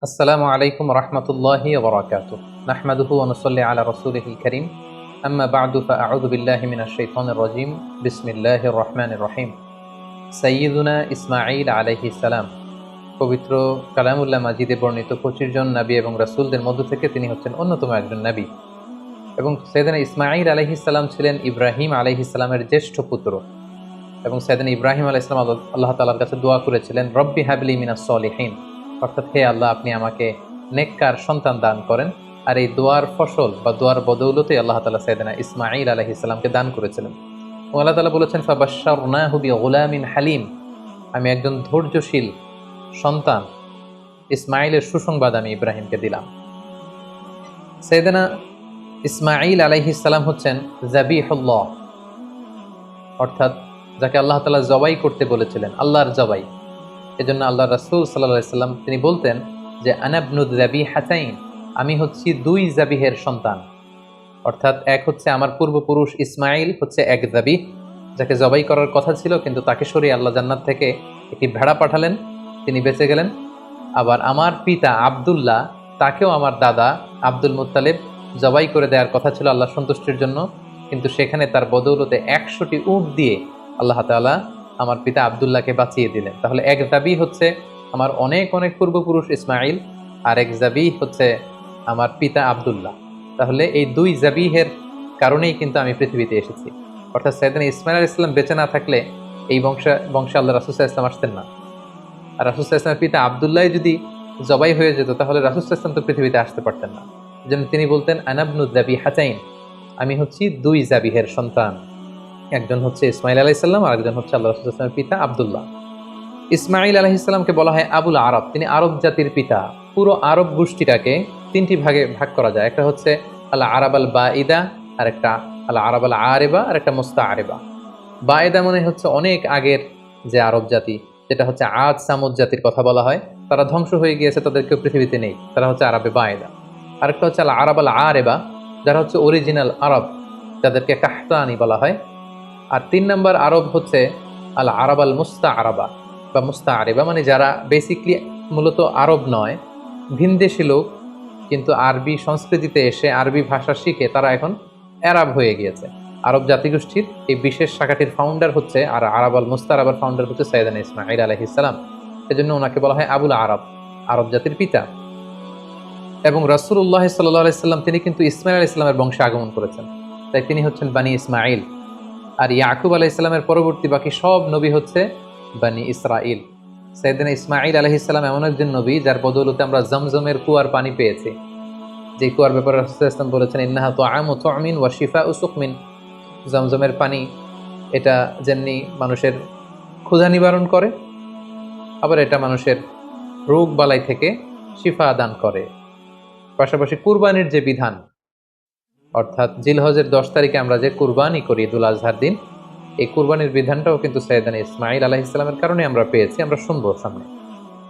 আসসালামু আলাইকুম রহমতুল্লাহি ওয়া বারাকাতুহু নাহমাদুহু ওয়া নুসাল্লি আলা রাসূলিহিল কারীম আম্মা বা'দু ফাআউযু বিল্লাহি মিনাশ শাইতানির রাজীম বিসমিল্লাহির রহমানির রহিম সাইয়্যিদুনা ইসমাঈল আলাইহিস সালাম পবিত্র কালামুল্লাহ মাজিদে বর্ণিত 25 জন নবী এবং রাসূলদের মধ্য থেকে তিনি হচ্ছেন অন্যতম একজন নবী এবং সাইয়েদনা ইসমাঈল আলাইহিস সালাম ছিলেন ইব্রাহিম আলাইহিস সালামের জ্যেষ্ঠ পুত্র এবং সাইয়েদনা ইব্রাহিম আলাইহিস সালাম আল্লাহ তাআলার কাছে দোয়া করেছিলেন রব্বি হাবলি মিনাস সলিহিন, অর্থাৎ হে আল্লাহ আপনি আমাকে নেককার সন্তান দান করেন। আর এই দোয়ার ফসল বা দোয়ার বদৌলতে আল্লাহ তাআলা সাইয়েদনা ইসমাঈল আলাইহিস সালামকে দান করেছিলেন। এবং আল্লাহ তাআলা বলেছেন ফাবাশশারনাহু বিগুলামিন হালিম, আমি একজন ধৈর্যশীল সন্তান ইসমাঈলের সুসংবাদ আমি ইব্রাহিমকে দিলাম। সাইয়েদনা ইসমাঈল আলাইহিস সালাম হচ্ছেন যাবিহুল্লাহ, অর্থাৎ যাকে আল্লাহ তাআলা জবাই করতে বলেছিলেন, আল্লাহর জবাই। এজন্য আল্লাহ রাসূল সাল্লাল্লাহু আলাইহি সাল্লাম তিনি বলতেন যে আনা ইবনু যাবিহাতাইন, আমি হচ্ছি দুই যাবিহের সন্তান। অর্থাৎ এক হচ্ছে আমার পূর্বপুরুষ ইসমাঈল হচ্ছে এক যাবিহ, যাকে জবাই করার কথা ছিল কিন্তু তাকে সরিয়ে আল্লাহ জান্নাত থেকে একটি ভেড়া পাঠালেন, তিনি বেঁচে গেলেন। আবার আমার পিতা আব্দুল্লাহ, তাকেও আমার দাদা আব্দুল মুত্তালিব জবাই করে দেওয়ার কথা ছিল আল্লাহ সন্তুষ্টির জন্য, কিন্তু সেখানে তার বদৌলতে 100টি উট দিয়ে আল্লাহ তাআলা আমার পিতা আব্দুল্লাহকে বাঁচিয়ে দিলেন। তাহলে এক যাবিহ হচ্ছে আমার অনেক অনেক পূর্বপুরুষ ইসমাঈল, আর এক যাবিহ হচ্ছে আমার পিতা আব্দুল্লাহ। তাহলে এই দুই যাবিহের কারণেই কিন্তু আমি পৃথিবীতে এসেছি। অর্থাৎ সাইয়েদনা ইসমাঈল আলাইহিস সালাম বেঁচে না থাকলে এই বংশে আল্লাহ রাসূল সাল্লাল্লাহু আলাইহি ওয়াসাল্লাম আসতেন না। আর রাসূল সাল্লাল্লাহু আলাইহি ওয়াসাল্লামের পিতা আব্দুল্লাহ যদি জবাই হয়ে যেত তাহলে রাসূল সাল্লাল্লাহু আলাইহি ওয়াসাল্লাম তো পৃথিবীতে আসতে পারতেন না। এজন্য তিনি বলতেন আনা ইবনু যাবিহাতাইন, আমি হচ্ছি দুই যাবিহের সন্তান, একজন হচ্ছে ইসমাঈল আলাইহিস সালাম আর একজন হচ্ছে আল্লাহ রাসূল সাল্লাল্লাহু আলাইহি ওয়াসাল্লামের পিতা আব্দুল্লাহ। ইসমাঈল আলাইহিস সালামকে বলা হয় আবুল আরব, তিনি আরব জাতির পিতা। পুরো আরব গোষ্ঠীটাকে তিনটি ভাগে ভাগ করা যায়, একটা হচ্ছে আল আরাব আল বাঈদা, আর একটা আল আরাব আল আরিবা, আর একটা মুস্তাআরিবা। বাঈদা মানে হচ্ছে অনেক আগের যে আরব জাতি, যেটা হচ্ছে আদ সামুদ জাতির কথা বলা হয়, তারা ধ্বংস হয়ে গিয়েছে, তাদের কেউ পৃথিবীতে নেই, তারা হচ্ছে আরবে বাঈদা। আরেকটা হচ্ছে আল আরাব আল আরিবা, যারা হচ্ছে অরিজিনাল আরব, যাদেরকে কাহতানি বলা হয়। আর 3 নম্বর আরব হচ্ছে আল আরাব আল মুস্তাআরাবা বা মুস্তাআরিবা, মানে যারা বেসিকলি মূলত আরব নয়, ভিনদেশী লোক, কিন্তু আরবি সংস্কৃতিতে এসে আরবি ভাষা শিখে তারা এখন আরব হয়ে গিয়েছে। আরব জাতিগোষ্ঠীর এই বিশেষ শাখাটির ফাউন্ডার হচ্ছে, আর আরাব আল মুস্তাআরাবার ফাউন্ডার হচ্ছে সাইয়েদনা ইসমাঈল আলাইহিস সালাম। এজন্য ওনাকে বলা হয় আবুল আরব, আরব জাতির পিতা। এবং রাসূলুল্লাহ সাল্লাল্লাহু আলাইহি সাল্লাম তিনি কিন্তু ইসমাঈল আলাইহিস সালামের বংশে আগমন করেছেন, তাই তিনি হচ্ছেন বানি ইসমাঈল। আর ইয়াকুব আলাইহিস সালামের পরবর্তী বাকি সব নবী হচ্ছে বানি ইসরাইল। সাইয়েদনা ইসমাঈল আলাইহিস সালাম এমন একজন নবী যার বদৌলতে আমরা জমজমের কুয়ার পানি পেয়েছি, যে কুয়ার ব্যাপারে রাসূল সাল্লাল্লাহু আলাইহি ওয়াসাল্লাম বলেছেন ইন্নাহা তুআমু তুমিন ওয়া শিফাউ সুকমিন। জমজমের পানি এটা যেমনি মানুষের ক্ষুধা নিবারণ করে, আবার এটা মানুষের রোগ বালাই থেকে শিফা দান করে। পাশাপাশি কুরবানির যে বিধান, অর্থাৎ জিলহজের 10 তারিখে আমরা যে কুরবানি করি ঈদুল আজহার দিন, এই কুরবানির বিধানটাও কিন্তু সাইয়েদনা ইসমাঈল আলাইহিস সালামের কারণে আমরা পেয়েছি, আমরা শুনবো সামনে।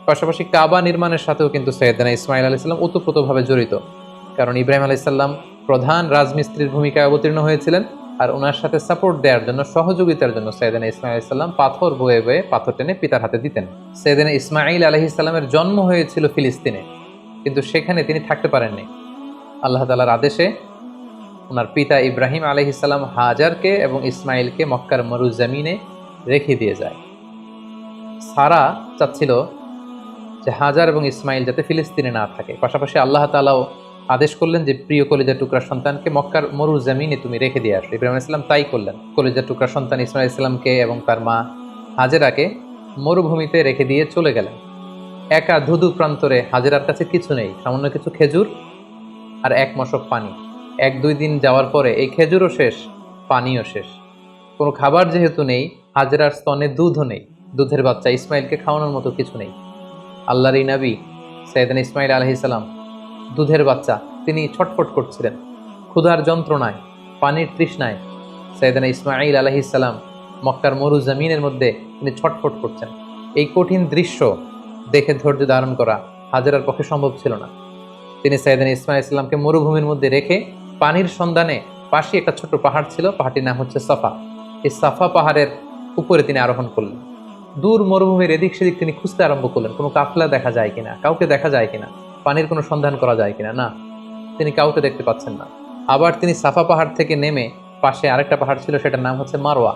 পাশাপাশি কাবা নির্মাণের সাথেও কিন্তু সাইয়েদনা ইসমাঈল আলাইহিস সালাম ওতপ্রোতভাবে জড়িত, কারণ ইব্রাহিম আলাইহিস সালাম প্রধান রাজমিস্ত্রির ভূমিকায় অবতীর্ণ হয়েছিলেন, আর ওনার সাথে সাপোর্ট দেওয়ার জন্য, সহযোগিতার জন্য সাইয়েদনা ইসমাঈল আলাইহিস সালাম পাথর বয়ে বয়ে পাথর টেনে পিতার হাতে দিতেন। সাইয়েদনা ইসমাঈল আলাইহিস সালামের জন্ম হয়েছিল ফিলিস্তিনে, কিন্তু সেখানে তিনি থাকতে পারেননি। আল্লাহ তাআলার আদেশে ওনার পিতা ইব্রাহিম আলাইহিস সালাম হাজারকে এবং ইসমাইলকে মক্কার মরুজমিনে রেখে দিয়ে যায়। সারা চাচ্ছিল যে হাজার এবং ইসমাইল যাতে ফিলিস্তিনে না থাকে। পাশাপাশি আল্লাহ তাআলাও আদেশ করলেন যে প্রিয় কলিজার টুকরা সন্তানকে মক্কার মরুজমিনে তুমি রেখে দিয়ে আসো। ইব্রাহিম আলাইহিস সালাম তাই করলেন, কলিজার টুকরা সন্তান ইসমাইল আলাইহিস সালামকে এবং তার মা হাজেরাকে মরুভূমিতে রেখে দিয়ে চলে গেলেন। একা ধুধু প্রান্তরে, হাজেরার কাছে কিছু নেই, সামান্য কিছু খেজুর আর 1 মশক পানি। 1-2 দিন যাওয়ার পরে এই খেজুরও শেষ, পানিও শেষ, কোনো খাবার যেহেতু নেই, হাজেরার স্তনে দুধও নেই, দুধের বাচ্চা ইসমাইলকে খাওয়ানোর মতো কিছু নেই। আল্লাহর এই নবী সাইয়েদনা ইসমাঈল আলাইহিস সালাম দুধের বাচ্চা, তিনি ছটফট করছিলেন ক্ষুধার যন্ত্রণায়, পানির তৃষ্ণায়। সাইয়েদনা ইসমাঈল আলাইহিস সালাম মক্কার মরুজমিনের মধ্যে তিনি ছটফট করছেন। এই কঠিন দৃশ্য দেখে ধৈর্য ধারণ করা হাজেরার পক্ষে সম্ভব ছিল না। তিনি সাইয়েদনা ইসমাঈল আলাইহিস সালামকে মরুভূমির মধ্যে রেখে পানির সন্ধানে পাশে একটা ছোট্ট পাহাড় ছিল, পাহাড়টির নাম হচ্ছে সাফা, এই সাফা পাহাড়ের উপরে তিনি আরোহণ করলেন। দূর মরুভূমির এদিক সেদিক তিনি খুঁজতে আরম্ভ করলেন, কোনো কাফলা দেখা যায় কিনা, কাউকে দেখা যায় কিনা। পানির কোনো সন্ধান করা যায় কিনা। না, তিনি কাউকে দেখতে পাচ্ছেন না। আবার তিনি সাফা পাহাড় থেকে নেমে পাশে আরেকটা পাহাড় ছিল, সেটার নাম হচ্ছে মারোয়া,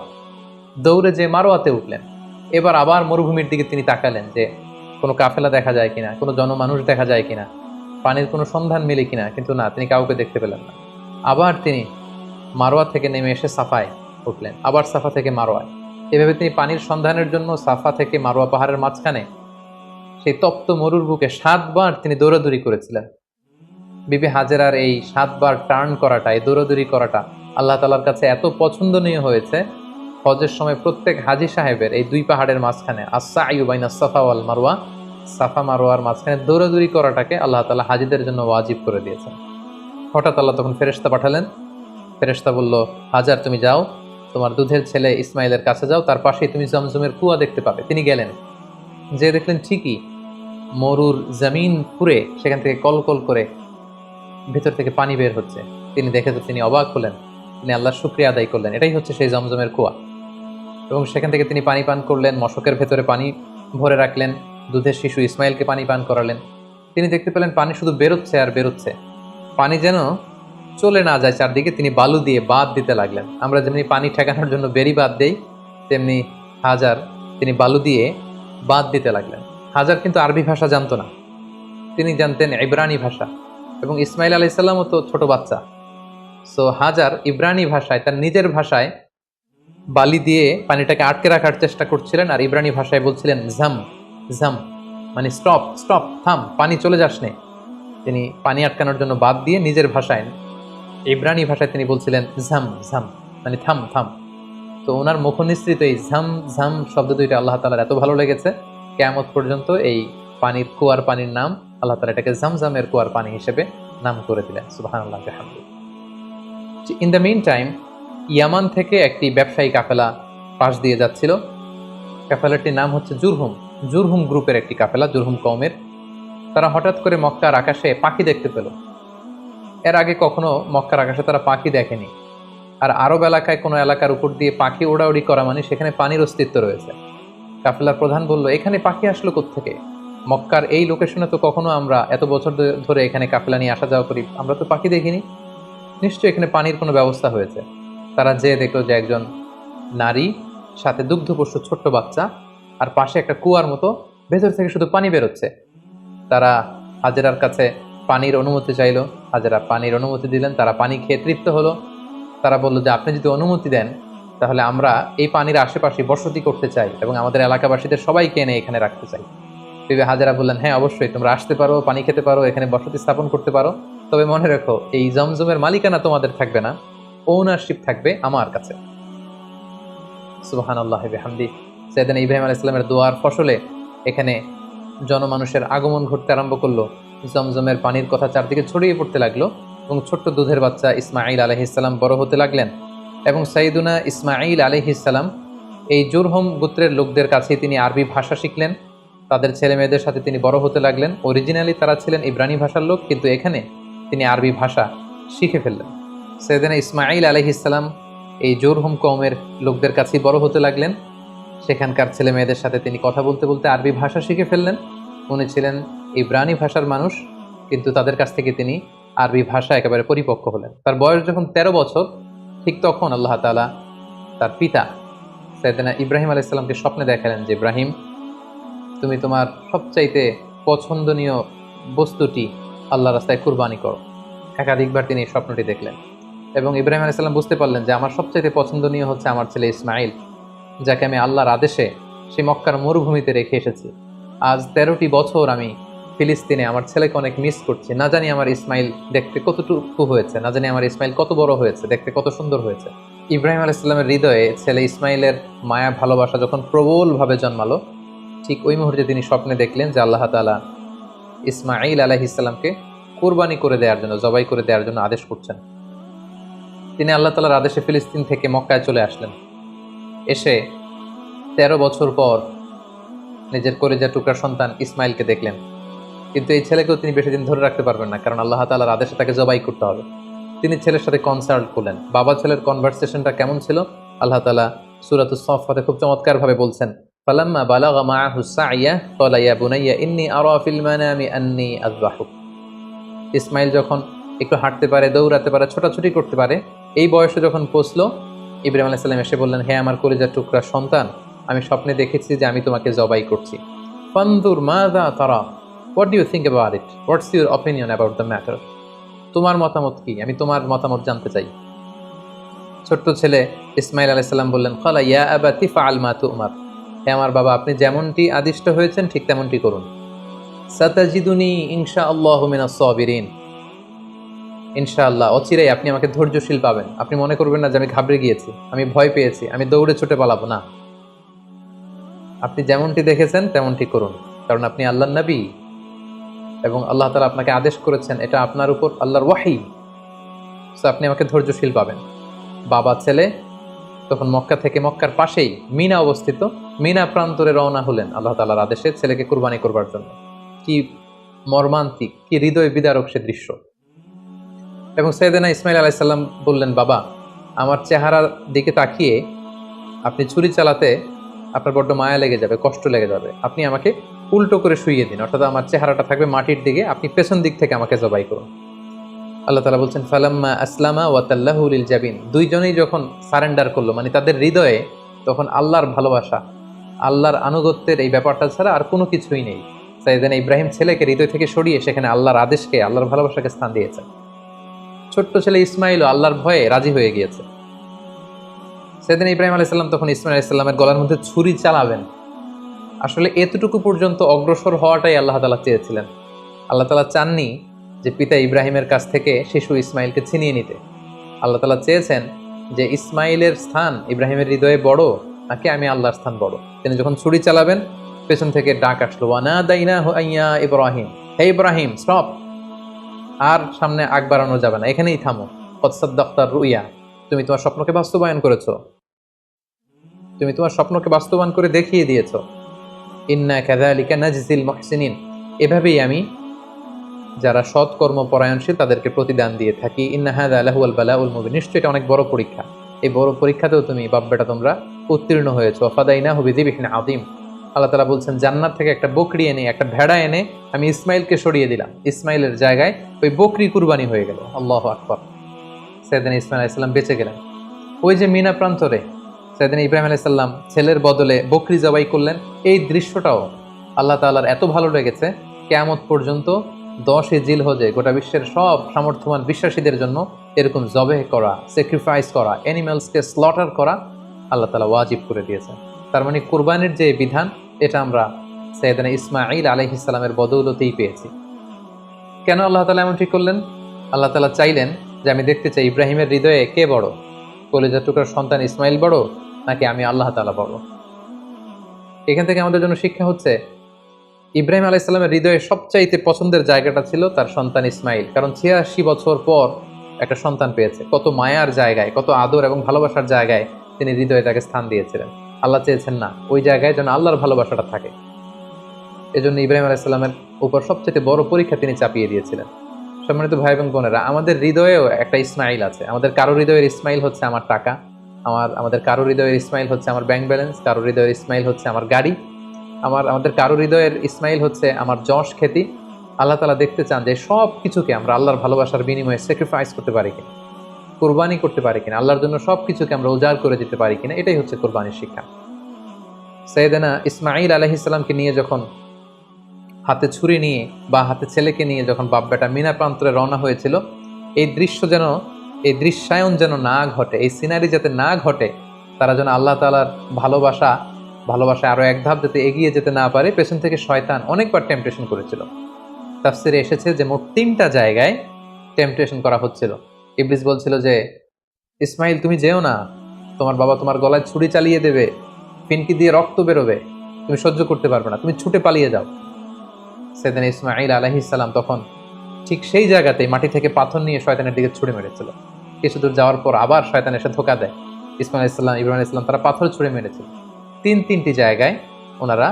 দৌড়ে যে মারোয়াতে উঠলেন। এবার আবার মরুভূমির দিকে তিনি তাকালেন যে কোনো কাফেলা দেখা যায় কিনা, কোনো জনমানুষ দেখা যায় কিনা, পানির কোনো সন্ধান মেলে কিনা, কিন্তু না, তিনি কাউকে দেখতে পেলেন না। আবার তিনি মারোয়া থেকে নেমে এসে সাফায় উঠলেন, আবার সাফা থেকে মারোয়ায়। এভাবে তিনি পানির সন্ধানের জন্য সাফা থেকে মারোয়া পাহাড়ের মাঝখানে সেই তপ্ত মরুর বুকে 7 বার তিনি দৌড়াদৌড়ি করেছিলেন। বিবি হাজেরার এই 7 বার টার্ন করাটা, এই দৌড়াদৌড়ি করাটা আল্লাহ তাআলার কাছে এত পছন্দনীয় হয়েছে, হজের সময় প্রত্যেক হাজী সাহেবের এই 2 পাহাড়ের মাঝখানে আস-সা'য়ু বাইনা সাফা ওয়াল মারওয়া, সাফা মারওয়ার মাঝখানে দৌড়াদৌড়ি করাটাকে আল্লাহ তাআলা হাজীদের জন্য ওয়াজিব করে দিয়েছেন। হঠাৎ আল্লাহ তখন ফেরেশতা পাঠালেন। ফেরেশতা বলল, হাজার তুমি যাও, তোমার দুধের ছেলে ইসমাইলের কাছে যাও, তার পাশেই তুমি জমজমের কুয়া দেখতে পাবে। তিনি গেলেন, যে দেখলেন ঠিকই মরুর জমিন পুড়ে সেখান থেকে কলকল করে ভিতর থেকে পানি বের হচ্ছে। তিনি দেখে তো তিনি অবাক হলেন, তিনি আল্লাহর শুকরিয়া আদায় করলেন, এটাই হচ্ছে সেই জমজমের কুয়া। এবং সেখান থেকে তিনি পানি পান করলেন, মশকের ভেতরে পানি ভরে রাখলেন, দুধের শিশু ইসমাইলকে পানি পান করালেন। তিনি দেখতে পেলেন পানি শুধু বেরোচ্ছে আর বেরোচ্ছে, পানি যেন চলে না যায় চারদিকে। তিনি বালু দিয়ে বাঁধ দিতে লাগলেন। আমরা যেমনি পানি ঠেকানোর জন্য বেরি বাঁধ দেই, তেমনি হাজার তিনি বালু দিয়ে বাঁধ দিতে লাগলেন। হাজার কিন্তু আরবি ভাষা জানতো না, তিনি জানতেন ইব্রানি ভাষা, এবং ইসমাইল আলাইহিস সালামও তো ছোট বাচ্চা। সো হাজার ইব্রানি ভাষায়, তার নিজের ভাষায় বালি দিয়ে পানিটাকে আটকে রাখার চেষ্টা করছিলেন, আর ইব্রানি ভাষায় বলছিলেন ঝাম ঝাম, মানে স্টপ স্টপ, থাম, পানি চলে যাস নে। তিনি পানি আটকানোর জন্য বাদ দিয়ে নিজের ভাষায়, ইব্রানি ভাষায় তিনি বলছিলেন ঝাম ঝাম, মানে থাম থাম। তো ওনার মুখনিসৃত এই ঝাম ঝাম শব্দ দুইটা আল্লাহ তাআলার এত ভালো লেগেছে, কিয়ামত পর্যন্ত এই পানির কুয়ার পানির নাম আল্লাহ তাআলা এটাকে জামজামের কুয়ার পানি হিসেবে নাম করে দিলেন। সুবহানাল্লাহ ওয়া বিহামদিহি। ইন দ্য মিন টাইম, ইয়ামান থেকে একটি ব্যবসায়ী কাফেলা পাশ দিয়ে যাচ্ছিল। কাফেলাটির নাম হচ্ছে জুরহুম। জুরহুম গ্রুপের একটি কাফেলা, জুরহুম কওমের। তারা হঠাৎ করে মক্কার আকাশে পাখি দেখতে পেল। এর আগে কখনো মক্কার আকাশে তারা পাখি দেখেনি। আর আরব এলাকায় কোনো এলাকার উপর দিয়ে পাখি ওড়াউড়ি করা মানে সেখানে পানির অস্তিত্ব রয়েছে। কাফেলার প্রধান বলল, এখানে পাখি আসলো কোত্থেকে? মক্কার এই লোকেশনে তো কখনো আমরা এত বছর ধরে এখানে কাফেলা নিয়ে আসা যাওয়া করি, আমরা তো পাখি দেখিনি, নিশ্চয়ই এখানে পানির কোনো ব্যবস্থা হয়েছে। তারা যেয়ে দেখলো যে একজন নারী, সাথে দুগ্ধপোষ্য ছোট্ট বাচ্চা, আর পাশে একটা কুয়ার মতো, ভেতর থেকে শুধু পানি বেরোচ্ছে। তারা হাজেরার কাছে পানির অনুমতি চাইলো, হাজেরা পানির অনুমতি দিলেন। তারা পানি খেয়ে তৃপ্ত হলো। তারা বললো যে আপনি যদি অনুমতি দেন তাহলে আমরা এই পানির আশেপাশে বসতি করতে চাই এবং আমাদের এলাকাবাসীদের সবাইকে এনে এখানে রাখতে চাই। বিবি হাজেরা বললেন, হ্যাঁ অবশ্যই, তোমরা আসতে পারো, পানি খেতে পারো, এখানে বসতি স্থাপন করতে পারো, তবে মনে রেখো এই জমজমের মালিকানা তোমাদের থাকবে না, ওনারশিপ থাকবে আমার কাছে। সুবহানাল্লাহি ওয়া বিহামদিহি। সাইয়েদনা ইব্রাহিম আলাইহিস সালামের দোয়ার ফসলে এখানে জনমানুষের আগমন ঘটতে আরম্ভ করলো। জমজমের পানির কথা চারদিকে ছড়িয়ে পড়তে লাগলো এবং ছোট্ট দুধের বাচ্চা ইসমাঈল আলাইহিস সালাম বড় হতে লাগলেন। এবং সাইয়েদুনা ইসমাঈল আলাইহিস সালাম এই জুরহুম গোত্রের লোকদের কাছে তিনি আরবি ভাষা শিখলেন। তাদের ছেলে মেয়েদের সাথে তিনি বড় হতে লাগলেন। অরিজিনালি তারা ছিলেন ইব্রানি ভাষার লোক, কিন্তু এখানে তিনি আরবি ভাষা শিখে ফেললেন। সাইয়েদনা ইসমাঈল আলাইহিস সালাম এই জুরহুম কওমের লোকদের কাছেই বড় হতে লাগলেন। সেখানকার ছেলে মেয়েদের সাথে তিনি কথা বলতে বলতে আরবি ভাষা শিখে ফেললেন। উনি ছিলেন ইব্রানি ভাষার মানুষ, কিন্তু তাদের কাছ থেকে তিনি আরবি ভাষা একেবারে পরিপক্ক হলেন। তার বয়স যখন 13 বছর, ঠিক তখন আল্লাহ তাআলা তার পিতা সাইয়েদনা ইব্রাহিম আলাইহিস সালামকে স্বপ্নে দেখালেন যে, ইব্রাহিম, তুমি তোমার সবচাইতে পছন্দনীয় বস্তুটি আল্লাহর রাস্তায় কুরবানি করো। একাধিকবার তিনি এই স্বপ্নটি দেখলেন এবং ইব্রাহিম আলাইহিস সালাম বুঝতে পারলেন যে আমার সবচাইতে পছন্দনীয় হচ্ছে আমার ছেলে ইসমাঈল, যাকে আমি আল্লাহর আদেশে সেই মক্কার মরুভূমিতে রেখে এসেছি। আজ 13টি বছর আমি ফিলিস্তিনে আমার ছেলেকে অনেক মিস করছি। না জানি আমার ইসমাইল দেখতে কতটুকু হয়েছে, না জানি আমার ইসমাইল কত বড় হয়েছে, দেখতে কত সুন্দর হয়েছে। ইব্রাহিম আলাইহিস সালামের হৃদয়ে ছেলে ইসমাইলের মায়া ভালোবাসা যখন প্রবলভাবে জন্মালো, ঠিক ওই মুহূর্তে তিনি স্বপ্নে দেখলেন যে আল্লাহ তাআলা ইসমাঈল আলাইহিস সালামকে কুরবানি করে দেওয়ার জন্য, জবাই করে দেওয়ার জন্য আদেশ করছেন। তিনি আল্লাহ তাআলার আদেশে ফিলিস্তিন থেকে মক্কায় চলে আসলেন। এসে 13 বছর পর নিজের কলিজার টুকরার সন্তান ইসমাইলকে দেখলেন, কিন্তু এই ছেলেকেও তিনি বেশি দিন ধরে রাখতে পারবেন না, কারণ আল্লাহ তাআলার আদেশে তাকে জবাই করতে হবে। তিনি ছেলের সাথে কনসাল্ট করলেন। বাবা ছেলের কনভারসেশনটা কেমন ছিল আল্লাহ তাআলা সূরাতুস সাফফাতে খুব চমৎকারভাবে বলছেন, ফালাম্মা বালাগা মাআহু সা'য়া ক্বালা ইয়া বুনাইয়া ইন্নী আরা ফিল মানামি আন্নী আযবাহুক। ইসমাইল যখন একটু হাঁটতে পারে, দৌড়াতে পারে, ছোটাছুটি করতে পারে, এই বয়সে যখন পৌঁছলো, ইব্রাহিম আলাইহিস সালাম এসে বললেন, হে আমার কলিজার টুকরা সন্তান, আমি স্বপ্নে দেখেছি যে আমি তোমাকে জবাই করছি। ফানদুর মাযা তারা, what do you think about it, what's your opinion about the matter, তোমার মতামত কি, আমি তোমার মতামত জানতে চাই। ছোট্ট ছেলে ইসমাইল আলাইহিস সালাম বললেন, ক্বালা ইয়া আবাতি ফাআল মা তু'মার, হে আমার বাবা, আপনি যেমনটি আদিষ্ট হয়েছেন ঠিক তেমনটি করুন। সাতাজিদুনি ইনশাআল্লাহু মিনাস সাবিরিন, ইনশাআল্লাহ অচিরেই আপনি আমাকে ধৈর্যশীল পাবেন। আপনি মনে করবেন না যে আমি ঘাবড়ে গিয়েছি, আমি ভয় পেয়েছি, আমি দৌড়ে ছুটে পালাবো না। আপনি যেমনটি দেখেছেন তেমনটি করুন, কারণ আপনি আল্লাহর নবী এবং আল্লাহ তাআলা আপনাকে আদেশ করেছেন, এটা আপনার উপর আল্লাহর ওয়াহী। সো আপনি আমাকে ধৈর্যশীল পাবেন। বাবা ছেলে তখন মক্কা থেকে, মক্কার পাশেই মিনা অবস্থিত, মিনা প্রান্তরে রওনা হলেন আল্লাহ তাআলার আদেশে ছেলেকে কুরবানি করবার জন্য। কি মর্মান্তিক, কি হৃদয় বিদারক সে দৃশ্য। এবং সাইয়েদনা ইসমাইল আলাইহিস সালাম বললেন, বাবা, আমার চেহারার দিকে তাকিয়ে আপনি ছুরি চালাতে আপনার বড্ড মায়া লেগে যাবে, কষ্ট লেগে যাবে, আপনি আমাকে উল্টো করে শুইয়ে দিন, অর্থাৎ আমার চেহারাটা থাকবে মাটির দিকে, আপনি পেছন দিক থেকে আমাকে জবাই করুন। আল্লাহ তাআলা বলছেন, ফালাম্মা আসলামা ওয়া তাল্লাহু লিল জাবিন, দুইজনেই যখন সারেন্ডার করলো, মানে তাদের হৃদয়ে তখন আল্লাহর ভালোবাসা, আল্লাহর আনুগত্যের এই ব্যাপারটা ছাড়া আর কোনো কিছুই নেই। সাইয়েদনা ইব্রাহিম ছেলেকে হৃদয় থেকে সরিয়ে সেখানে আল্লাহর আদেশকে, আল্লাহর ভালোবাসাকে স্থান দিয়েছে। ছোট্ট ছেলে ইসমাইলও আল্লাহর ভয়ে রাজি হয়ে গিয়েছে। সাইয়েদনা ইব্রাহিম আলাইহিস সালাম তখন ইসমাইল আলাইহিস সালামের গলার মধ্যে ছুরি চালাবেন, আসলে এতটুকু পর্যন্ত অগ্রসর হওয়াটাই আল্লাহ তাআলা চেয়েছিলেন। আল্লাহ তাআলা চাননি যে পিতা ইব্রাহিমের কাছ থেকে শিশু ইসমাইলকে ছিনিয়ে নিতে। আল্লাহ তাআলা চেয়েছেন যে ইসমাইলের স্থান ইব্রাহিমের হৃদয়ে বড় নাকি আমি আল্লাহর স্থান বড়। তিনি যখন ছুরি চালাবেন, পেছন থেকে ডাক আসলো, ওয়ানাদাইনাহু আইয়া ইব্রাহিম, হে ইব্রাহিম স্টপ, আর সামনে আগ বাড়ানো যাবে না, এখানেই থামো। কদ সাদ্দাক্তার রুইয়া, তুমি তোমার স্বপ্নকে বাস্তবায়ন করেছো, তুমি তোমার স্বপ্নকে বাস্তবায়ন করে দেখিয়ে দিয়েছো। ইন্না কাযালিকা নাজজিল মুহসিনিন, এভাবেই আমি যারা সৎ কর্ম পরায়ণশীল তাদেরকে প্রতিদান দিয়ে থাকি। ইন্না হাযা লাহুয়াল বালাউল মুবিন, নিশ্চয়ই এটা অনেক বড় পরীক্ষা, এই বড় পরীক্ষাতেও তুমি বাপ বেটা তোমরা উত্তীর্ণ হয়েছো। ফাদাইনাহু বিযিবহিন আযীম, আল্লাহ তাআলা বলছেন, জান্নাত থেকে একটা বকরি এনে, একটা ভেড়া এনে আমি ইসমাইলকে সরিয়ে দিলাম, ইসমাইলের জায়গায় ওই বকরি কুরবানি হয়ে গেল। আল্লাহু আকবার। সাইয়েদনা ইসমাইল আলাইহিস সালাম বেঁচে গেলেন। ওই যে মিনা প্রান্তরে সাইয়েদনা ইব্রাহিম আলাইহিস সালাম ছেলের বদলে বকরি জবাই করলেন, এই দৃশ্যটাও আল্লাহ তাআলার এত ভালো লেগেছে, কিয়ামত পর্যন্ত 10 জিলহজে গোটা বিশ্বের সব সামর্থ্যবান বিশ্বাসীদের জন্য এরকম জবেহ করা, স্যাক্রিফাইস করা, অ্যানিমালসকে স্লটার করা আল্লাহ তাআলা ওয়াজিব করে দিয়েছেন। তার মানে কুরবানির যে বিধান, এটা আমরা সাইয়েদনা ইসমাঈল আলাইহিস সালামের বদৌলতেই পেয়েছি। কেন আল্লাহ তাআলা এমন ঠিক করলেন? আল্লাহ তাআলা চাইলেন যে আমি দেখতে চাই ইব্রাহিমের হৃদয়ে কে বড়, কলিজার টুকরার সন্তান ইসমাইল বড় নাকি আমি আল্লাহ তাআলা বড়। এখান থেকে আমাদের জন্য শিক্ষা হচ্ছে, ইব্রাহিম আলাইহিস সালামের হৃদয়ে সবচাইতে পছন্দের জায়গাটা ছিল তার সন্তান ইসমাইল, কারণ 86 বছর পর একটা সন্তান পেয়েছে। কত মায়ার জায়গায়, কত আদর এবং ভালোবাসার জায়গায় তিনি হৃদয়ে তাকে স্থান দিয়েছিলেন। আল্লাহ চেয়েছেন না, ওই জায়গায় যেন আল্লাহর ভালোবাসাটা থাকে। এজন্য ইব্রাহিম আলাইহিস সালামের উপর সবচেয়ে বড় পরীক্ষা তিনি চাপিয়ে দিয়েছিলেন। সম্মানিত ভাই এবং বোনেরা, আমাদের হৃদয়েও একটা ইসমাইল আছে। আমাদের কারো হৃদয়ের ইসমাইল হচ্ছে আমার টাকা, আমাদের কারো হৃদয়ের ইসমাইল হচ্ছে আমার ব্যাংক ব্যালেন্স, কারো হৃদয়ের ইসমাইল হচ্ছে আমার গাড়ি, আমাদের কারো হৃদয়ের ইসমাইল হচ্ছে আমার যশ খ্যাতি। আল্লাহ তাআলা দেখতে চান যে সব কিছুকে আমরা আল্লাহর ভালোবাসার বিনিময়ে স্যাক্রিফাইস করতে পারি কিনা, কুরবানি করতে পারি কিনা, আল্লাহর জন্য সব কিছুকে আমরা উজাড় করে দিতে পারি কিনা। এটাই হচ্ছে কুরবানির শিক্ষা। সাইয়েদনা ইসমাঈল আলাইহিস সালামকে নিয়ে যখন, হাতে ছুরি নিয়ে বা হাতে ছেলেকে নিয়ে যখন বাপ বেটা মিনা প্রান্তরে রওনা হয়েছিল, এই দৃশ্যায়ন যেন না ঘটে, এই সিনারি যাতে না ঘটে, তারা যেন আল্লাহ তাআলার ভালোবাসায় আরো এক ধাপ যাতে এগিয়ে যেতে না পারে, পেছন থেকে শয়তান অনেকবার টেম্পটেশন করেছিল। তাফসিরে এসেছে যে মোট 3টা জায়গায় টেম্পটেশন করা হচ্ছিল। ইবলিস বলছিল যে, ইসমাইল তুমি যেও না, তোমার বাবা তোমার গলায় ছুরি চালিয়ে দেবে, ফিনকি দিয়ে রক্ত বেরোবে, তুমি সহ্য করতে পারবে না, তুমি ছুটে পালিয়ে যাও। সাইয়েদনা ইসমাঈল আলাইহিস সালাম তখন ঠিক সেই জায়গাতেই মাটি থেকে পাথর নিয়ে শয়তানের দিকে ছুড়ে মেরেছিল। কিছু দূর যাওয়ার পর আবার শয়তান এসে ধোঁকা দেয়। ইসমাঈল আলাইহিস সালাম, ইব্রাহিম আলাইহিস সালাম তারা পাথর ছুড়ে মেরেছিল। তিনটি জায়গায় ওনারা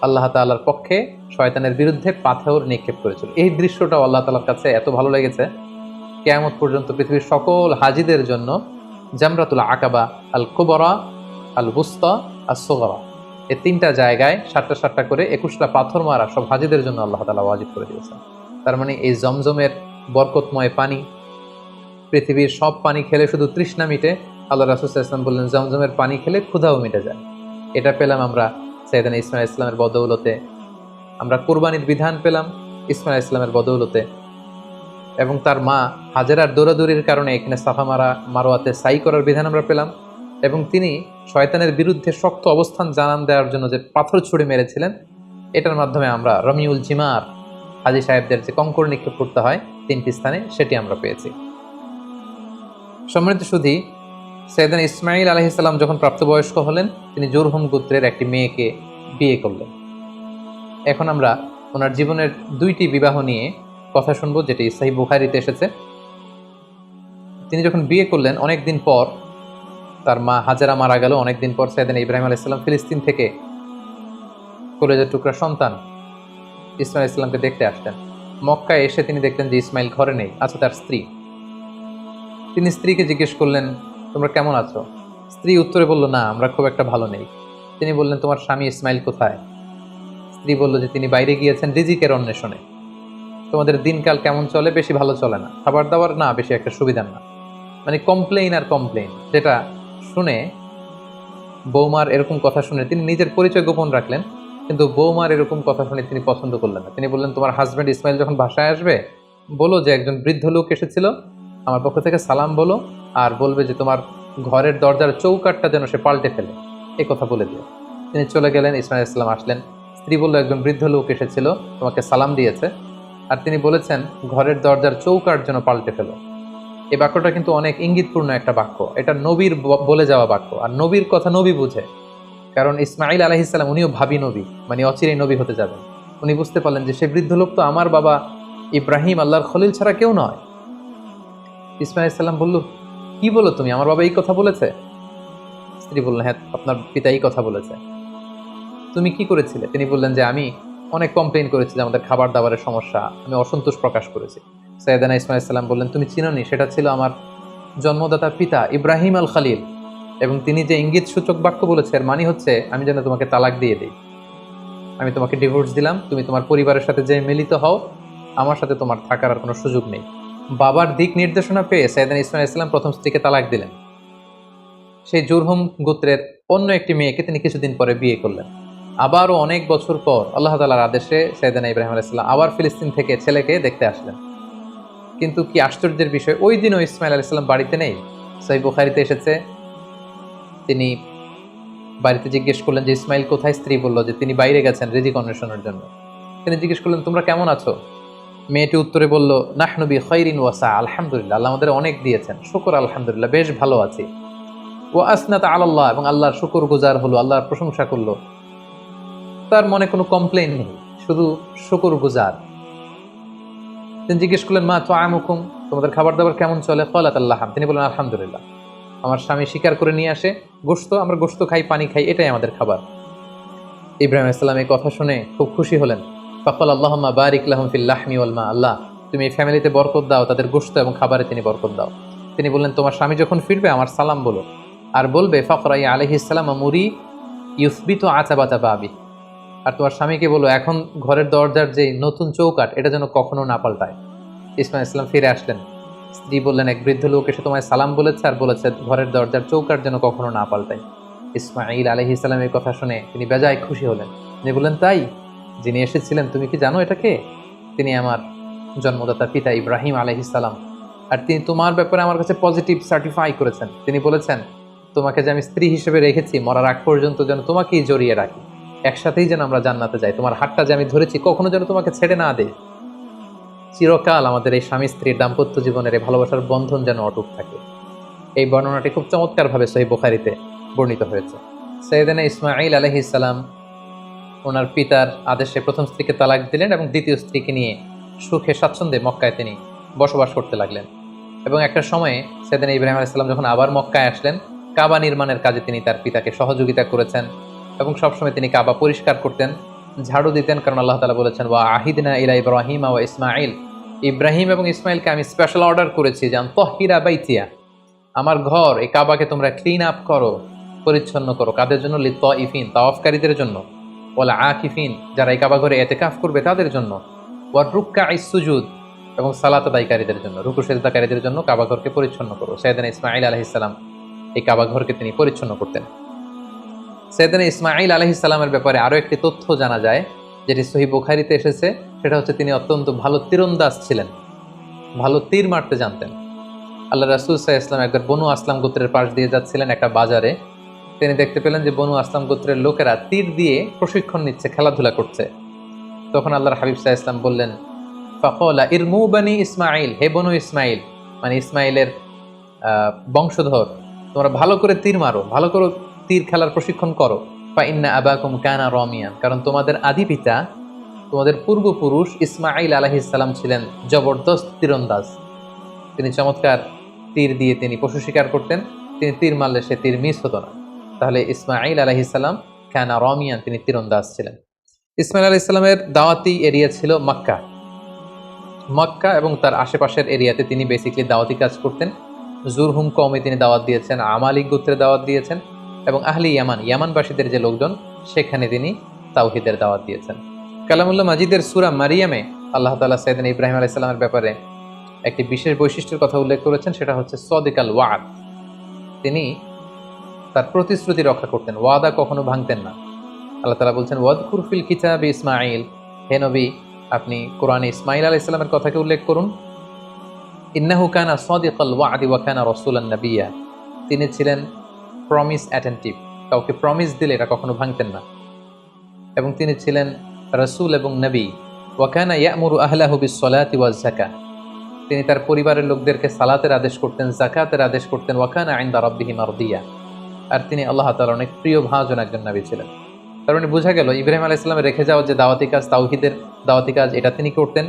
আল্লাহ তাআলার পক্ষে শয়তানের বিরুদ্ধে পাথর নিক্ষেপ করেছিল। এই দৃশ্যটাও আল্লাহ তাআলার কাছে এত ভালো লেগেছে, কিয়ামত পর্যন্ত পৃথিবীর সকল হাজীদের জন্য জামরাতুল আকাবা, আল কুবরা, আল বুসতা, আস সুগরা, এই 3টা জায়গায় 7টা করে 21টা পাথর মারা সব হাজীদের জন্য আল্লাহ তাআলা ওয়াজিব করে দিয়েছেন। তার মানে এই জমজমের বরকতময় পানি, পৃথিবীর সব পানি খেলে শুধু তৃষ্ণা মিটে, আল্লাহ রাসূল সাল্লাল্লাহু আলাইহি ওয়াসাল্লাম বললেন জমজমের পানি খেলে ক্ষুধাও মিটে যায়। এটা পেলাম আমরা সাইয়েদনা ইসমাঈল ইসলামের বদৌলতে। আমরা কুরবানির বিধান পেলাম ইসমাঈল ইসলামের বদৌলতে। এবং তার মা হাজেরার দৌড়াদৌড়ির কারণে এখানে সাফা মারোয়াতে সাই করার বিধান আমরা পেলাম। এবং তিনি শয়তানের বিরুদ্ধে শক্ত অবস্থান জানান দেওয়ার জন্য যে পাথর ছুঁড়ে মেরেছিলেন, এটার মাধ্যমে আমরা রমিউল জিমার, হাজী সাহেবদের যে কঙ্কর নিক্ষেপ করতে হয় 3টি স্থানে, সেটি আমরা পেয়েছি। সম্মানিত সুধী, সাইয়েদনা ইসমাঈল আলাইহিস সালাম যখন প্রাপ্তবয়স্ক হলেন, তিনি জুরহুম গোত্রের একটি মেয়েকে বিয়ে করলেন। এখন আমরা ওনার জীবনের 2টি বিবাহ নিয়ে কথা শুনবো, যেটি সহিহ বুখারীতে এসেছে। তিনি যখন বিয়ে করলেন, অনেকদিন পর তার মা হাজেরা মারা গেল। অনেকদিন পর সাইয়েদনা ইব্রাহিম আলাইহিস সালাম ফিলিস্তিন থেকে কলেজের টুকরা সন্তান ইসমাঈল ইসলামকে দেখতে আসলেন। মক্কায় এসে তিনি দেখলেন যে ইসমাঈল ঘরে নেই, আছে তার স্ত্রী। তিনি স্ত্রীকে জিজ্ঞেস করলেন, তোমরা কেমন আছো? স্ত্রী উত্তরে বলল, না, আমরা খুব একটা ভালো নেই। তিনি বললেন, তোমার স্বামী ইসমাঈল কোথায়? স্ত্রী বলল যে তিনি বাইরে গিয়েছেন রিজিকের অন্বেষণে। তোমাদের দিনকাল কেমন চলে? বেশি ভালো চলে না, খাবার দাবার না বেশি একটা সুবিধার না। মানে কমপ্লেইন আর কমপ্লেইন। যেটা শুনে বৌমার এরকম কথা শুনে তিনি নিজের পরিচয় গোপন রাখলেন, কিন্তু বৌমার এরকম কথা শুনে তিনি পছন্দ করলেন না। তিনি বললেন, তোমার হাজব্যান্ড ইসমাঈল যখন বাসায় আসবে, বলো যে একজন বৃদ্ধ লোক এসেছিল, আমার পক্ষ থেকে সালাম বলো, আর বলবে যে তোমার ঘরের দরজার চৌকাঠটা যেন সে পাল্টে ফেলে, এই কথা বলে দিও। তিনি চলে গেলেন, ইসমাঈল ইসলাম আসলেন। স্ত্রী বলল, একজন বৃদ্ধ লোক এসেছিল, তোমাকে সালাম দিয়েছে, আর তিনি বলেছেন ঘরের দরজার চৌকাঠ যেন পাল্টে ফেলো। এই বাক্যটা কিন্তু অনেক ইঙ্গিতপূর্ণ একটা বাক্য। এটা নবীর বলে যাওয়া বাক্য, আর নবীর কথা নবী বুঝে। কারণ ইসমাঈল আলাইহিস সালাম উনিও ভাবী নবী, মানে অচিরেই নবী হতে যাবেন। উনি বুঝতে পারলেন যে সে বৃদ্ধ লোক তো আমার বাবা ইব্রাহিম, আল্লাহর খলিল ছাড়া কেউ নয়। ইসমাঈল সাল্লাম বলল, কি বলো তুমি, আমার বাবা এই কথা বলেছে? স্ত্রী বললেন, হ্যাঁ, আপনার পিতা এই কথা বলেছে। তুমি কি করেছিলে? তিনি বললেন যে আমি অনেক কমপ্লেইন করেছি, আমাদের খাবার দাবারের সমস্যা, আমি অসন্তোষ প্রকাশ করেছি। সাইয়েদনা ইসমাঈল সাল্লাম বললেন, তুমি চিনোনি, সেটা ছিল আমার জন্মদাতা পিতা ইব্রাহিম আল খলিল, এবং তিনি যে ইঙ্গিত সূচক বাক্য বলেছে এর মানে হচ্ছে আমি যেন তোমাকে তালাক দিয়ে দিই, আমি তোমাকে ডিভোর্স দিলাম, তুমি তোমার পরিবারের সাথে যে মিলিত হও, আমার সাথে তোমার থাকার আর কোনো সুযোগ নেই। বাবার দিক নির্দেশনা পেয়ে সাইয়েদনা ইসমাঈল ইসলাম প্রথম স্ত্রীকে তালাক দিলেন। সেই জুরহুম গোত্রের অন্য একটি মেয়েকে তিনি কিছুদিন পরে বিয়ে করলেন। আবারও অনেক বছর পর আল্লাহ তাআলার আদেশে সাইয়েদনা ইব্রাহিম আলাইহিস সালাম আবার ফিলিস্তিন থেকে ছেলেকে দেখতে আসলেন। কিন্তু কি আশ্চর্যের বিষয়, ওই দিনও ইসমাঈল আলাইহিস সালাম বাড়িতে নেই। সহিহ বুখারীতে এসেছে, তিনি বাড়িতে জিজ্ঞেস করলেন যে ইসমাঈল কোথায়? স্ত্রী বলল যে তিনি বাইরে গেছেন রিজিক অন্বেষণের জন্য। তিনি জিজ্ঞেস করলেন, তোমরা কেমন আছো? মেয়েটি উত্তরে বলল, নাহনু বিখাইরিন ওয়া সা, আলহামদুলিল্লাহ, আল্লাহ আমাদের অনেক দিয়েছেন, শুকর আলহামদুলিল্লাহ, বেশ ভালো আছি। ওয়া আসনাত আলাল্লাহ, এবং আল্লাহর শুকর গুজার হলো, আল্লাহর প্রশংসা করলো। তার মনে কোনো কমপ্লেইন নেই, শুধু শুকর গুজার। তিনি জিজ্ঞেস করলেন, মা তুআমুকুম, তোমাদের খাবার দাবার কেমন চলে? ক্বালাত আল্লাহাম, তিনি বললেন আলহামদুলিল্লাহ, আমার স্বামী শিকার করে নিয়ে আসে গোশত, আমরা গোশত খাই, পানি খাই, এটাই আমাদের খাবার। ইব্রাহিম আলাইহিস সালাম এই কথা শুনে খুব খুশি হলেন। ফাকাল আল্লাহুম্মা বারিক লাহুম ফিল লাহমি ওয়াল মা, আল্লাহ তুমি এই ফ্যামিলিতে বরকত দাও, তাদের গোশত এবং খাবারে তিনি বরকত দাও। তিনি বললেন, তোমার স্বামী যখন ফিরবে আমার সালাম বলো, আর বলবে ফাকরাই আলাইহিস সালাম মুরি ইউসবিতু আতাবাতা বাবি, আর তোমার স্বামীকে বলো এখন ঘরের দরজার যে নতুন চৌকাঠ এটা যেন কখনো না পাল্টায়। ইসমাঈল ইসলাম ফিরে আসলেন। স্ত্রী বললেন, এক বৃদ্ধ লোক এসে তোমায় সালাম বলেছে, আর বলেছে ঘরের দরজার চৌকাঠ যেন কখনো না পাল্টায়। ইসমাঈল আলাইহিস সালামের কথা শুনে তিনি বেজায় খুশি হলেন। তিনি বললেন, তাই, যিনি এসেছিলেন তুমি কি জানো এটা কে? তিনি আমার জন্মদাতা পিতা ইব্রাহিম আলাইহিস সালাম, আর তিনি তোমার ব্যাপারে আমার কাছে পজিটিভ সার্টিফাই করেছেন। তিনি বলেছেন তোমাকে যে আমি স্ত্রী হিসেবে রেখেছি, মরার আগ পর্যন্ত যেন তোমাকেই জড়িয়ে রাখি, একসাথেই যেন আমরা জান্নাতে যাই, তোমার হাতটা যে আমি ধরেছি কখনো যেন তোমাকে ছেড়ে না দেই, চিরকাল আমাদের এই স্বামী স্ত্রীর দাম্পত্য জীবনের এই ভালোবাসার বন্ধন যেন অটুট থাকে। এই বর্ণনাটি খুব চমৎকারভাবে সহিহ বুখারীতে বর্ণিত হয়েছে। সাইয়েদনা ইসমাঈল আলাইহিস সালাম ওনার পিতার আদেশে প্রথম স্ত্রীকে তালাক দিলেন এবং দ্বিতীয় স্ত্রীকে নিয়ে সুখে স্বাচ্ছন্দ্যে মক্কায় তিনি বসবাস করতে লাগলেন। এবং একটা সময়ে সাইয়েদনা ইব্রাহিম আলাইহিস সালাম যখন আবার মক্কায় আসলেন, কাবা নির্মাণের কাজে তিনি তার পিতাকে সহযোগিতা করেছেন, এবং সবসময় তিনি কাবা পরিষ্কার করতেন, ঝাড়ু দিতেন, কারণ আল্লাহ তাআলা বলেছেন ওয়া আহিদনা ইলা ইব্রাহিমা ওয়া ইসমাঈল, ইব্রাহিম এবং ইসমাঈলকে আমি স্পেশাল অর্ডার করেছি যে তাহহিরা বাইতিয়া, আমার ঘর এই কাবাকে তোমরা ক্লিন আপ করো, পরিচ্ছন্ন করো। কাদের জন্য? লিত্তাইফিন, তাওয়াফকারীদের জন্য, ওয়াল আকিফিন, যারা এই কাবা ঘরে ইতিকাফ করবে তাদের জন্য, ওয়ার রুক্কাইস সুজুদ, এবং সালাত আদায়কারীদের জন্য, রুকু সেজদাকারীদের জন্য কাবা ঘরকে পরিচ্ছন্ন করো। সাইয়েদনা ইসমাঈল আলাইহিস সালাম এই কাবা ঘরকে তিনি পরিচ্ছন্ন করতেন। সাইয়েদনা ইসমাঈল আলাইহিস সালামের ব্যাপারে আরো একটি তথ্য জানা যায়, যেটি সহিহ বুখারীতে এসেছে। সেটা হচ্ছে তিনি অত্যন্ত ভালো তীরন্দাজ ছিলেন, ভালো তীর মারতে জানতেন। আল্লাহ রাসূল সাল্লাল্লাহু আলাইহি ওয়াসাল্লাম একবার বনু আসলাম গোত্রের পাশ দিয়ে যাচ্ছিলেন একটা বাজারে। তিনি দেখতে পেলেন যে বনু আসলাম গোত্রের লোকেরা তীর দিয়ে প্রশিক্ষণ নিচ্ছে, খেলাধুলা করছে। তখন আল্লাহর হাবিব সাল্লাল্লাহু আলাইহি ওয়াসাল্লাম বললেন, ফাকালা ইরমু বানি ইসমাঈল, হে বনু ইসমাঈল, মানে ইসমাঈলের বংশধর, তোমরা ভালো করে তীর মারো, ভালো করে তীর খেলার প্রশিক্ষণ করো। ফা ইন্না আবাকুম কানা রামিয়ান, কারণ তোমাদের আদি পিতা, তোমাদের পূর্বপুরুষ ইসমাঈল আলাইহিস সালাম ছিলেন জবরদস্ত তীরন্দাজ। তিনি চমৎকার তীর দিয়ে তিনি পশু শিকার করতেন। তিনি তীর মারলে সে তীর মিস হতো না। তাহলে ইসমাঈল আলাইহিস সালাম কানা রামিয়ান, তিনি তীরন্দাজ ছিলেন। ইসমাঈল আলাইহিস সালামের দাওয়াতি এরিয়া ছিল মক্কা। মক্কা এবং তার আশেপাশের এরিয়াতে তিনি বেসিক্যালি দাওয়াতি কাজ করতেন। জুরহুম কওমে তিনি দাওয়াত দিয়েছেন, আমালিক গোত্রে দাওয়াত দিয়েছেন, এবং আহলি ইয়ামান, ইয়ামানবাসীদের যে লোকজন, সেখানে তিনি তাওহীদের দাওয়াত দিয়েছেন। কালামুল্লাহ মাজিদের সূরা মারিয়ামে আল্লাহ তাআলা সাইয়েদনা ইব্রাহিম আলাইহিস সালামের ব্যাপারে একটি বিশেষ বৈশিষ্ট্যের কথা উল্লেখ করেছেন, সেটা হচ্ছে সাদিকাল ওয়াদ। তিনি তার প্রতিশ্রুতি রক্ষা করতেন, ওয়াদা কখনো ভাঙতেন না। আল্লাহ তাআলা বলছেন, ওয়াদকুর ফিল কিতাবি ইসমাঈল, হে নবী আপনি কোরআনে ইসমাঈল আলাইহিস সালামের কথাকে উল্লেখ করুন। ইন্নাহু কানা সাদিকাল ওয়াদি ওয়া কানা রাসূলান নাবিয়্যা, তিনি ছিলেন প্রমিস অ্যাটেন্টিভ, কাউকে প্রমিস দিলে এটা কখনো ভাঙতেন না, এবং তিনি ছিলেন রাসূল এবং নবী। ওয়া কানা ইয়া'মুরু আহলাহু বিস-সালাতি ওয়াজ-যাকাত, তিনি তার পরিবারের লোকদেরকে সালাতের আদেশ করতেন, যাকাতের আদেশ করতেন। ওয়া কানা ইনদা রাব্বিহি মারদিয়া, আর তিনি আল্লাহ তাআলার অনেক প্রিয় ভাজন একজন নবী ছিলেন। তার মানে বোঝা গেল ইব্রাহিম আলাইহিস সালামের রেখে যাওয়া যে দাওয়াতি কাজ, তাওহীদের দাওয়াতি কাজ, এটা তিনি করতেন।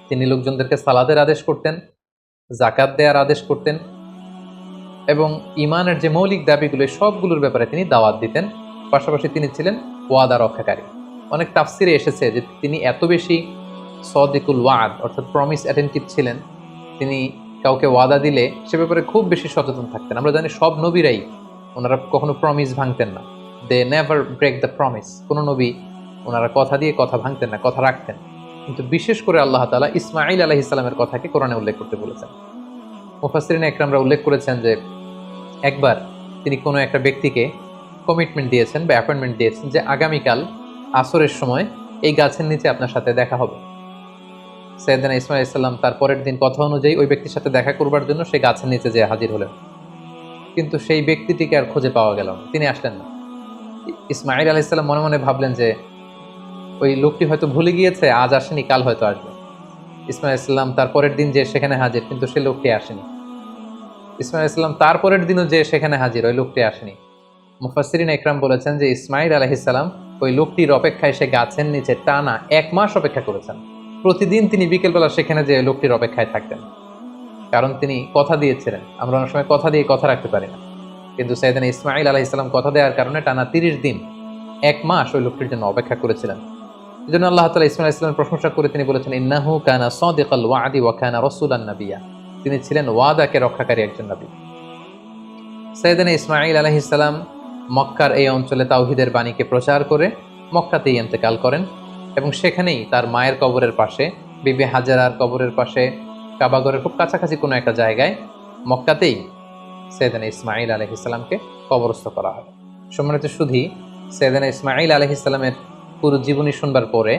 তিনি লোকজনদেরকে সালাতের আদেশ করতেন, যাকাত দেওয়ার আদেশ করতেন, এবং ইমানের যে মৌলিক দাবিগুলো, সবগুলোর ব্যাপারে তিনি দাওয়াত দিতেন। পাশাপাশি তিনি ছিলেন ওয়াদা রক্ষাকারী। অনেক তাফসিরে এসেছে যে তিনি এত বেশি সাদিকুল ওয়াদ অর্থাৎ প্রমিস অ্যাটেন্টিভ ছিলেন, তিনি কাউকে ওয়াদা দিলে সে ব্যাপারে খুব বেশি সচেতন থাকতেন। আমরা জানি সব নবীরাই, ওনারা কখনো প্রমিস ভাঙতেন না, they never break the promise. কোনো নবী ওনারা কথা দিয়ে কথা ভাঙতেন না, কথা রাখতেন। কিন্তু বিশেষ করে আল্লাহ তাআলা ইসমাঈল আলাইহিস সালামের কথাকে কোরআনে উল্লেখ করতে বলেছেন। মুফাসসিরিন একরামরা উল্লেখ করেছেন যে একবার তিনি কোনো একটা ব্যক্তিকে কমিটমেন্ট দিয়েছেন বা অ্যাপয়েন্টমেন্ট দিয়েছেন যে আগামীকাল আসরের সময় এই গাছের নিচে আপনার সাথে দেখা হবে। সাইয়েদনা ইসমাঈল আলাইহিস সালাম তার পরের দিন কথা অনুযায়ী ওই ব্যক্তির সাথে দেখা করবার জন্য সেই গাছের নিচে যেয়ে হাজির হলেন, কিন্তু সেই ব্যক্তিটিকে আর খুঁজে পাওয়া গেল না, তিনি আসলেন না। ইসমাঈল আলাইহিস সালাম মনে মনে ভাবলেন যে ওই লোকটি হয়তো ভুলে গিয়েছে, আজ আসেনি, কাল হয়তো আসবে। ইসমাঈল আলাইহিস সালাম তার পরের দিন যে সেখানে হাজির, কিন্তু সেই লোকটি আসেনি। ইসমাঈল আলাইহিস সালাম তার পরের দিনও যে সেখানে হাজির, ওই লোকটি আসেনি। মুফাসসিরিন ইকরাম বলেছেন যে ইসমাঈল আলাইহিস সালাম ওই লোকটির অপেক্ষায় সে গাছের নিচে টানা 1 মাস অপেক্ষা করেছেন। প্রতিদিন তিনি বিকেলবেলা সেখানে যে লোকটির অপেক্ষায় থাকতেন, কারণ তিনি কথা দিয়েছিলেন। আমরা অনেক সময় কথা দিয়ে কথা রাখতে পারি না, কিন্তু সাইয়েদনা ইসমাঈল আলাইহিস সালাম কথা দেওয়ার কারণে টানা 30 দিন 1 মাস ওই লোকটির জন্য অপেক্ষা করেছিলেন। এজন্য আল্লাহ তাআলা ইসমাঈল আলাইহিস সালামের প্রশংসা করে তিনি বলেছেন, ইন্নাহু কানা সাদিকাল ওয়াদি ওয়া কানা রাসূলান নাবিয়্যা, তিনি ছিলেন ওয়াদাকে রক্ষাকারী একজন নবী। সাইয়েদনা ইসমাঈল আলাইহিস সালাম মক্কার এই অঞ্চলে তাওহীদের বাণীকে প্রচার করে মক্কাতেই ইন্তেকাল করেন, এবং সেখানেই তার মায়ের কবরের পাশে, বিবি হাজারার কবরের পাশে, কাবাগরের খুব কাছাকাছি কোনো একটা জায়গায় মক্কাতেই সাইয়েদনা ইসমাঈল আলাইহিস সালামকে কবরস্থ করা হয়। সম্মানিত সুধী, সাইয়েদনা ইসমাঈল আলাইহিস সালামের পুরো জীবনী শুনবার পরে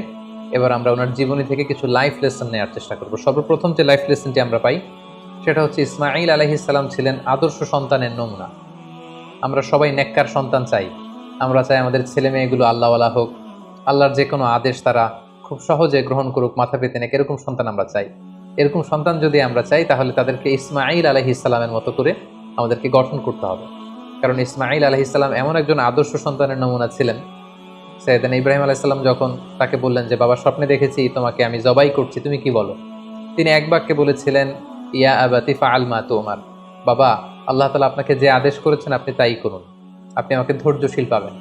এবার আমরা ওনার জীবনী থেকে কিছু লাইফ লেসন নেওয়ার চেষ্টা করব। সর্বপ্রথম যে লাইফ লেসনটি আমরা পাই সেটা হচ্ছে ইসমাঈল আলাইহিস সালাম ছিলেন আদর্শ সন্তানের নমুনা। আমরা সবাই নেককার সন্তান চাই, আমরা চাই আমাদের ছেলে মেয়েগুলো আল্লাহওয়ালা হোক, আল্লাহর যে কোনো আদেশ তারা খুব সহজে গ্রহণ করুক, মাথা পেতে নেক, এরকম সন্তান আমরা চাই। এরকম সন্তান যদি আমরা চাই, তাহলে তাদেরকে ইসমাঈল আলাইহিস সালামের মতো করে আমাদেরকে গঠন করতে হবে। কারণ ইসমাঈল আলাইহিস সালাম এমন একজন আদর্শ সন্তানের নমুনা ছিলেন। সাইয়েদনা ইব্রাহিম আলাইহিস সালাম যখন তাকে বললেন যে বাবা, স্বপ্নে দেখেছি তোমাকে আমি জবাই করছি, তুমি কি বলো? তিনি এক বাক্যে বলেছিলেন, ইয়া আবাতি ফাআল মা তুমার, বাবা আল্লাহ তাআলা আপনাকে যে আদেশ করেছেন আপনি তাই করুন, আপনি আমাকে ধৈর্যশীল পাবেন।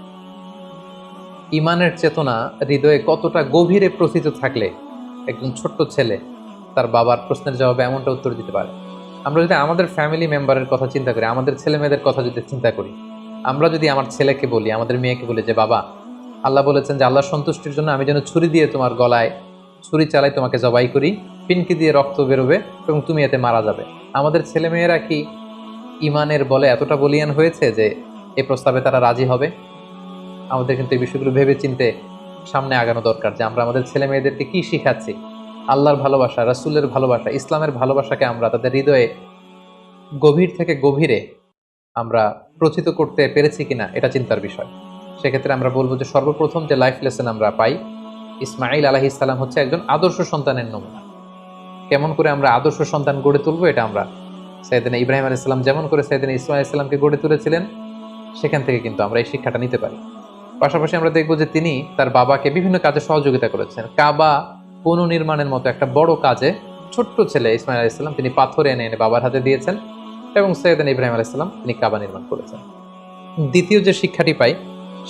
ইমানের চেতনা হৃদয়ে কতটা গভীরে প্রথিত থাকলে একজন ছোট্ট ছেলে তার বাবার প্রশ্নের জবাবে এমনটা উত্তর দিতে পারে। আমরা যদি আমাদের ফ্যামিলি মেম্বারের কথা চিন্তা করি, আমাদের ছেলে মেয়েদের কথা যদি চিন্তা করি, আমরা যদি আমার ছেলেকে বলি, আমাদের মেয়েকে বলি যে বাবা আল্লাহ বলেছেন যে আল্লাহর সন্তুষ্টির জন্য আমি যেন ছুরি দিয়ে তোমার গলায় ছুরি চালাই, তোমাকে জবাই করি, পিনকি দিয়ে রক্ত বেরোবে এবং তুমি এতে মারা যাবে। আমাদের ছেলেমেয়েরা কি ইমানের বলে এতটা বলিয়ান হয়েছে যে এই প্রস্তাবে তারা রাজি হবে? আমাদের কিন্তু এই বিষয়গুলো ভেবে চিন্তে সামনে আগানো দরকার, যে আমরা আমাদের ছেলে মেয়েদেরকে কি শিখাচ্ছি। আল্লাহর ভালোবাসা, রাসূলের ভালোবাসা, ইসলামের ভালোবাসাকে আমরা তাদের হৃদয়ে গভীর থেকে গভীরে আমরা প্রচিত করতে পেরেছি কিনা, এটা চিন্তার বিষয়। সেক্ষেত্রে আমরা বলবো যে সর্বপ্রথম যে লাইফ লেসন আমরা পাই, ইসমাঈল আলাইহিস সালাম হচ্ছে একজন আদর্শ সন্তানের নমুনা। কেমন করে আমরা আদর্শ সন্তান গড়ে তুলবো, এটা আমরা সাইয়েদনা ইব্রাহিম আলাইহিস সালাম যেমন করে সাইয়েদনা ইসমাঈল আলাইহিস সালামকে গড়ে তুলেছিলেন, সেখান থেকে কিন্তু আমরা এই শিক্ষাটা নিতে পারি। পাশাপাশি আমরা দেখব যে তিনি তার বাবাকে বিভিন্ন কাজে সহযোগিতা করেছেন। কাবা পুনর্নির্মাণের মতো একটা বড় কাজে ছোট্ট ছেলে ইসমাঈল আলাইহিস সালাম তিনি পাথর এনে এনে বাবার হাতে দিয়েছেন, এবং সাইয়েদনা ইব্রাহিম আলাইহিস সালাম তিনি কাবা নির্মাণ করেছেন। দ্বিতীয় যে শিক্ষাটি পাই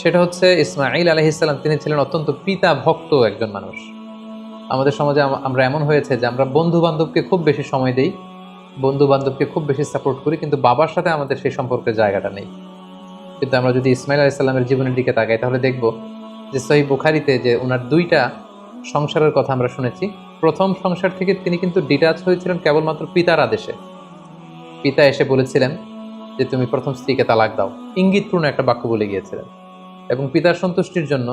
সেটা হচ্ছে ইসমাঈল আলাইহিস সালাম তিনি ছিলেন অত্যন্ত পিতা ভক্ত একজন মানুষ। আমাদের সমাজে আমরা এমন হয়েছে যে আমরা বন্ধু বান্ধবকে খুব বেশি সময় দেই, বন্ধু বান্ধবকে খুব বেশি সাপোর্ট করি, কিন্তু বাবার সাথে আমাদের সেই সম্পর্কের জায়গাটা নেই। কিন্তু আমরা যদি ইসমাঈল আলাইহিস সালামের জীবনের দিকে তাকাই তাহলে দেখব যে সহিহ বুখারীতে যে ওনার দুইটা সংসারের কথা আমরা শুনেছি। প্রথম সংসার থেকে তিনি কিন্তু ডিটাচ হয়েছিলেন কেবলমাত্র পিতার আদেশে। পিতা এসে বলেছিলেন যে তুমি প্রথম স্ত্রীকে তালাক দাও, ইঙ্গিতপূর্ণ একটা বাক্য বলে গিয়েছিলেন, এবং পিতার সন্তুষ্টির জন্য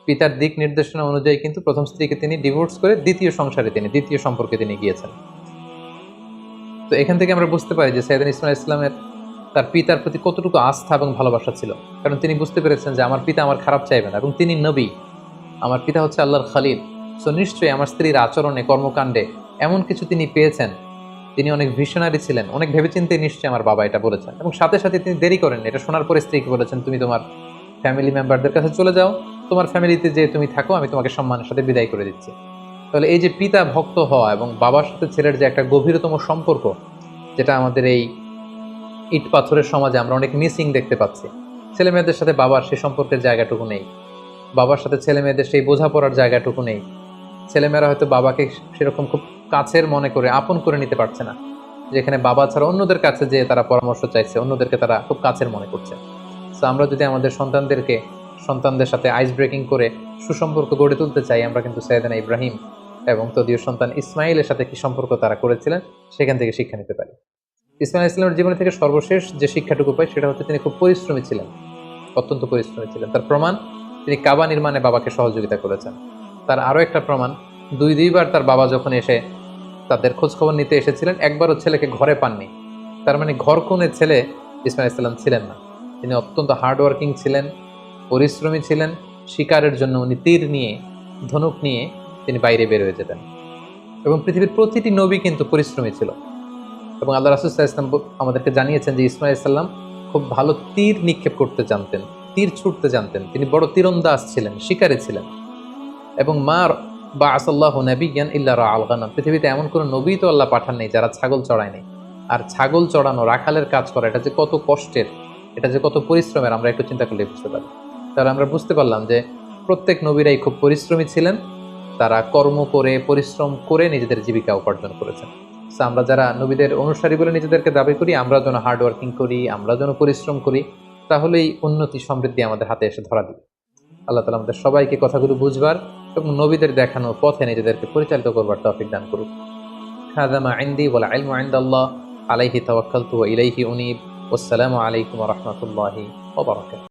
পিতার দিক নির্দেশনা অনুযায়ী কিন্তু প্রথম স্ত্রীকে তিনি ডিভোর্স করে দ্বিতীয় সংসারে দ্বিতীয় সম্পর্কে তিনি গিয়েছেন। তো এখান থেকে আমরা বুঝতে পারি যে সাইয়েদনা ইসমাঈল আলাইহিস সালামের তার পিতার প্রতি কতটুকু আস্থা এবং ভালোবাসা ছিল। কারণ তিনি বুঝতে পেরেছেন যে আমার পিতা আমার খারাপ চাইবে না, এবং তিনি নবী, আমার পিতা হচ্ছে আল্লাহর খলিল। সো নিশ্চয়ই আমার স্ত্রীর আচরণে, কর্মকাণ্ডে এমন কিছু তিনি পেয়েছেন, তিনি অনেক ভিশনারি ছিলেন, অনেক ভেবেচিন্তে নিশ্চয়ই আমার বাবা এটা বলেছেন। এবং সাথে সাথে তিনি দেরি করেন, এটা শোনার পরে স্ত্রীকে বলেছেন তুমি তোমার ফ্যামিলি মেম্বারদের কাছে চলে যাও, তোমার ফ্যামিলিতে যে তুমি থাকো, আমি তোমাকে সম্মানের সাথে বিদায় করে দিচ্ছি। তাহলে এই যে পিতা ভক্ত হওয়া এবং বাবার সাথে ছেলের যে একটা গভীরতম সম্পর্ক, যেটা আমাদের এই ইট পাথরের সমাজে আমরা অনেক মিসিং দেখতে পাচ্ছি। ছেলে মেয়েদের সাথে বাবার সেই সম্পর্কের জায়গাটুকু নেই, বাবার সাথে ছেলে মেয়েদের সেই বোঝাপড়ার জায়গাটুকু নেই। ছেলেমেয়েরা হয়তো বাবাকে সেরকম খুব কাছের মনে করে আপন করে নিতে পারছে না, যেখানে বাবা ছাড়া অন্যদের কাছে যে তারা পরামর্শ চাইছে, অন্যদেরকে তারা খুব কাছের মনে করছে। তো আমরা যদি আমাদের সন্তানদের সাথে আইস ব্রেকিং করে সুসম্পর্ক গড়ে তুলতে চাই, আমরা কিন্তু সাইয়েদনা ইব্রাহিম এবং তদীয় সন্তান ইসমাঈলের সাথে কি সম্পর্ক তারা করেছিলেন সেখান থেকে শিক্ষা নিতে পারি। ইসমাঈল আলাইহিস সালামের জীবন থেকে সর্বশেষ যে শিক্ষাটুকু পাই সেটা হচ্ছে তিনি খুব পরিশ্রমী ছিলেন, অত্যন্ত পরিশ্রমী ছিলেন। তার প্রমাণ তিনি কাবা নির্মাণে বাবাকে সহযোগিতা করেছেন। তার আরও একটা প্রমাণ, দুইবার তার বাবা যখন এসে তাদের খোঁজখবর নিতে এসেছিলেন, একবারও ছেলেকে ঘরে পাননি। তার মানে ঘর কোণে ছেলে ইসমাঈল আলাইহিস সালাম ছিলেন না। তিনি অত্যন্ত হার্ডওয়ার্কিং ছিলেন, পরিশ্রমী ছিলেন। শিকারের জন্য উনি তীর নিয়ে, ধনুক নিয়ে তিনি বাইরে বের হয়ে যেতেন। এবং পৃথিবীর প্রতিটি নবী কিন্তু পরিশ্রমী ছিল। এবং আল্লাহ রাসূল সাল্লাল্লাহু আলাইহি ওয়াসাল্লাম আমাদেরকে জানিয়েছেন যে ইসমাঈল আলাইহিস সালাম খুব ভালো তীর নিক্ষেপ করতে জানতেন, তীর ছুটতে জানতেন। তিনি বড় তীরন্দাজ ছিলেন, শিকারী ছিলেন। এবং মার বা আসাল্লাহু নাবিয়ান ইল্লা রাআল গানাম, পৃথিবীতে এমন কোনো নবী তো আল্লাহ পাঠান নেই যারা ছাগল চড়ায়নি। আর ছাগল চড়ানো, রাখালের কাজ করা, এটা যে কত কষ্টের, এটা যে কত পরিশ্রমের, আমরা একটু চিন্তা করলে বুঝতে পারি। তাহলে আমরা বুঝতে পারলাম যে প্রত্যেক নবীরাই খুব পরিশ্রমী ছিলেন, তারা কর্ম করে, পরিশ্রম করে নিজেদের জীবিকা উপার্জন করেছেন। সো আমরা যারা নবীদের অনুসারী বলে নিজেদেরকে দাবি করি, আমরা যেন হার্ডওয়ার্কিং করি, আমরা যেন পরিশ্রম করি, তাহলেই উন্নতি সমৃদ্ধি আমাদের হাতে এসে ধরা দিবে। আল্লাহ তাআলা আমাদের সবাইকে কথাগুলো বুঝবার এবং নবীদের দেখানো পথে নিজেদেরকে পরিচালিত করবার তৌফিক দান করুক। হাযা মা ইনদি ওয়াল ইলমু ইনদাল্লাহ আলাইহি তাওয়াক্কালতু ওয়া ইলাইহি উনীব। ওয়াসসালামু আলাইকুম ওয়া রাহমাতুল্লাহি ওয়া বারাকাতুহু।